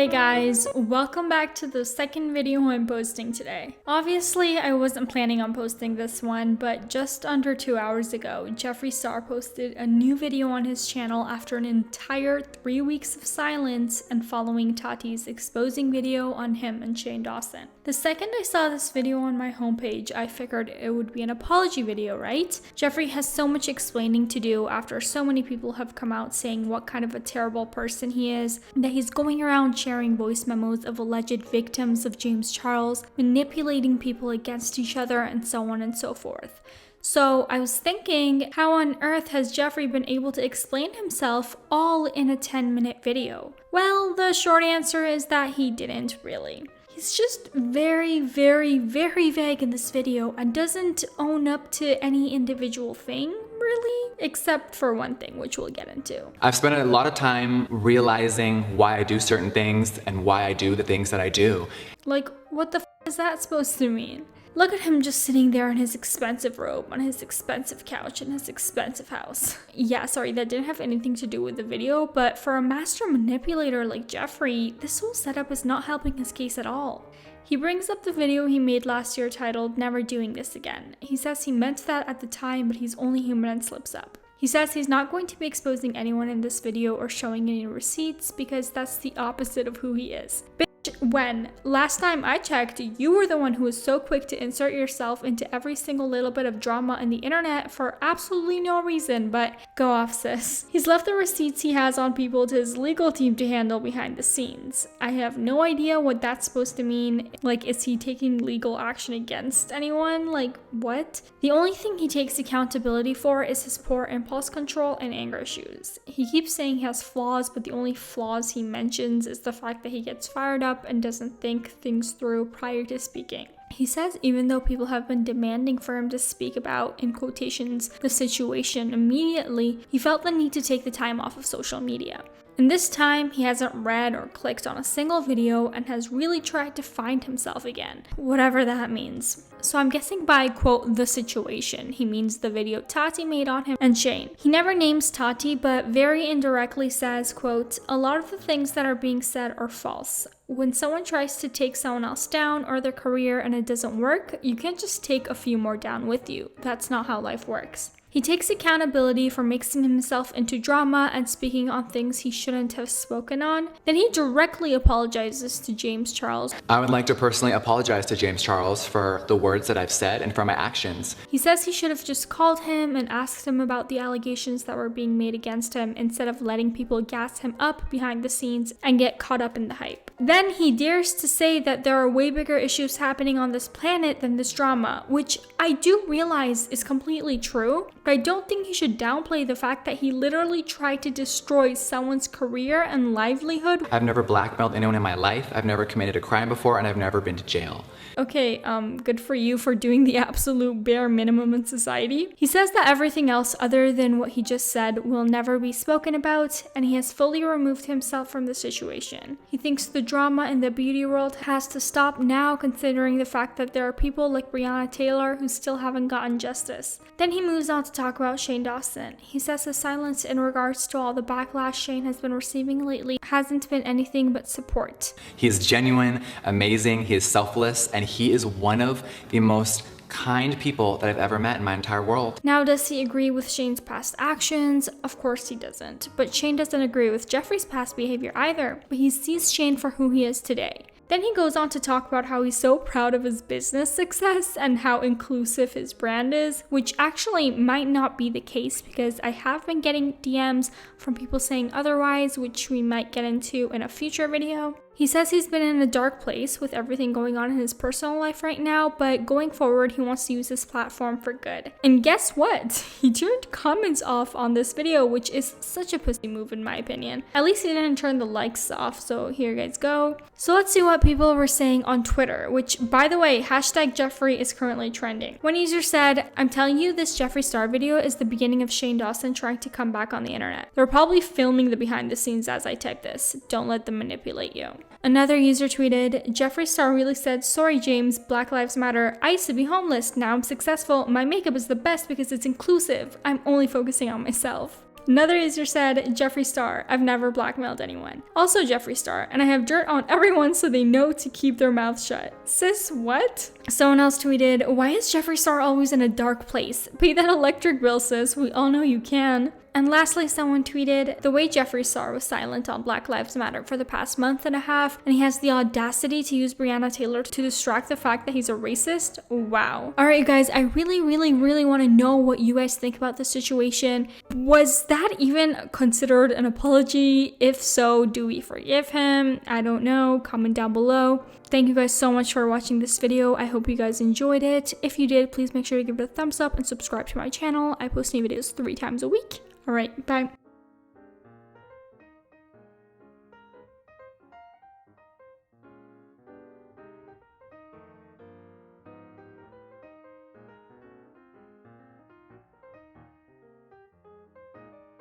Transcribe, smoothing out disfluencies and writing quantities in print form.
Hey guys, welcome back to the second video I'm posting today. Obviously, I wasn't planning on posting this one, but just under 2 hours ago, Jeffree Star posted a new video on his channel after an entire 3 weeks of silence and following Tati's exposing video on him and Shane Dawson. The second I saw this video on my homepage, I figured it would be an apology video, right? Jeffree has so much explaining to do after so many people have come out saying what kind of a terrible person he is, that he's going around sharing voice memos of alleged victims of James Charles, manipulating people against each other, and so on and so forth. So I was thinking, how on earth has Jeffree been able to explain himself all in a 10-minute video? Well, the short answer is that he didn't really. He's just very vague in this video and doesn't own up to any individual thing, really, except for one thing, which we'll get into. I've spent a lot of time realizing why I do certain things and why I do the things that I do. Like, what the f is that supposed to mean? Look at him just sitting there in his expensive robe, on his expensive couch, in his expensive house. Yeah, sorry, that didn't have anything to do with the video, but for a master manipulator like Jeffree, this whole setup is not helping his case at all. He brings up the video he made last year titled "Never Doing This Again." He says he meant that at the time, but he's only human and slips up. He says he's not going to be exposing anyone in this video or showing any receipts because that's the opposite of who he is. When last time I checked, you were the one who was so quick to insert yourself into every single little bit of drama on the internet for absolutely no reason, but go off, sis. He's left the receipts he has on people to his legal team to handle behind the scenes. I have no idea what that's supposed to mean. Like, is he taking legal action against anyone? Like, what? The only thing he takes accountability for is his poor impulse control and anger issues. He keeps saying he has flaws, but the only flaws he mentions is the fact that he gets fired up and doesn't think things through prior to speaking. He says even though people have been demanding for him to speak about, in quotations, the situation immediately, he felt the need to take the time off of social media. And this time, he hasn't read or clicked on a single video and has really tried to find himself again, whatever that means. So I'm guessing by, quote, the situation, he means the video Tati made on him and Shane. He never names Tati, but very indirectly says, quote, "A lot of the things that are being said are false. When someone tries to take someone else down or their career and it doesn't work, you can't just take a few more down with you. That's not how life works." He takes accountability for mixing himself into drama and speaking on things he shouldn't have spoken on. Then he directly apologizes to James Charles. I would like to personally apologize to James Charles for the words that I've said and for my actions. He says he should have just called him and asked him about the allegations that were being made against him instead of letting people gas him up behind the scenes and get caught up in the hype. Then he dares to say that there are way bigger issues happening on this planet than this drama, which I do realize is completely true, but I don't think he should downplay the fact that he literally tried to destroy someone's career and livelihood. I've never blackmailed anyone in my life, I've never committed a crime before, and I've never been to jail. Okay, good for you for doing the absolute bare minimum in society. He says that everything else other than what he just said will never be spoken about, and he has fully removed himself from the situation. He thinks the drama in the beauty world has to stop now, considering the fact that there are people like Breonna Taylor who still haven't gotten justice. Then he moves on to talk about Shane Dawson. He says his silence in regards to all the backlash Shane has been receiving lately hasn't been anything but support. He is genuine, amazing, he is selfless, and he is one of the most kind people that I've ever met in my entire world. Now, does he agree with Shane's past actions? Of course he doesn't. But Shane doesn't agree with Jeffree's past behavior either, but he sees Shane for who he is today. Then he goes on to talk about how he's so proud of his business success and how inclusive his brand is, which actually might not be the case because I have been getting DMs from people saying otherwise, which we might get into in a future video. He says he's been in a dark place with everything going on in his personal life right now, but going forward, he wants to use his platform for good. And guess what? He turned comments off on this video, which is such a pussy move in my opinion. At least he didn't turn the likes off, so here you guys go. So let's see what people were saying on Twitter, which, by the way, hashtag Jeffree is currently trending. One user said, "I'm telling you, this Jeffree Star video is the beginning of Shane Dawson trying to come back on the internet. They're probably filming the behind the scenes as I type this. Don't let them manipulate you." Another user tweeted, "Jeffree Star really said, 'Sorry James, Black Lives Matter. I used to be homeless, now I'm successful. My makeup is the best because it's inclusive. I'm only focusing on myself.'" Another user said, Jeffree Star, I've never blackmailed anyone. Also Jeffree Star, and I have dirt on everyone so they know to keep their mouth shut. Sis, what? Someone else tweeted, why is Jeffree Star always in a dark place? Pay that electric bill, sis. We all know you can. And lastly, someone tweeted, the way Jeffree Star was silent on Black Lives Matter for the past month and a half, and he has the audacity to use Breonna Taylor to distract the fact that he's a racist. Wow. All right, you guys, I really want to know what you guys think about the situation. Was that even considered an apology? If so, do we forgive him? I don't know. Comment down below. Thank you guys so much for watching this video. I hope you guys enjoyed it. If you did, please make sure to give it a thumbs up and subscribe to my channel. I post new videos 3 times a week. All right, bye.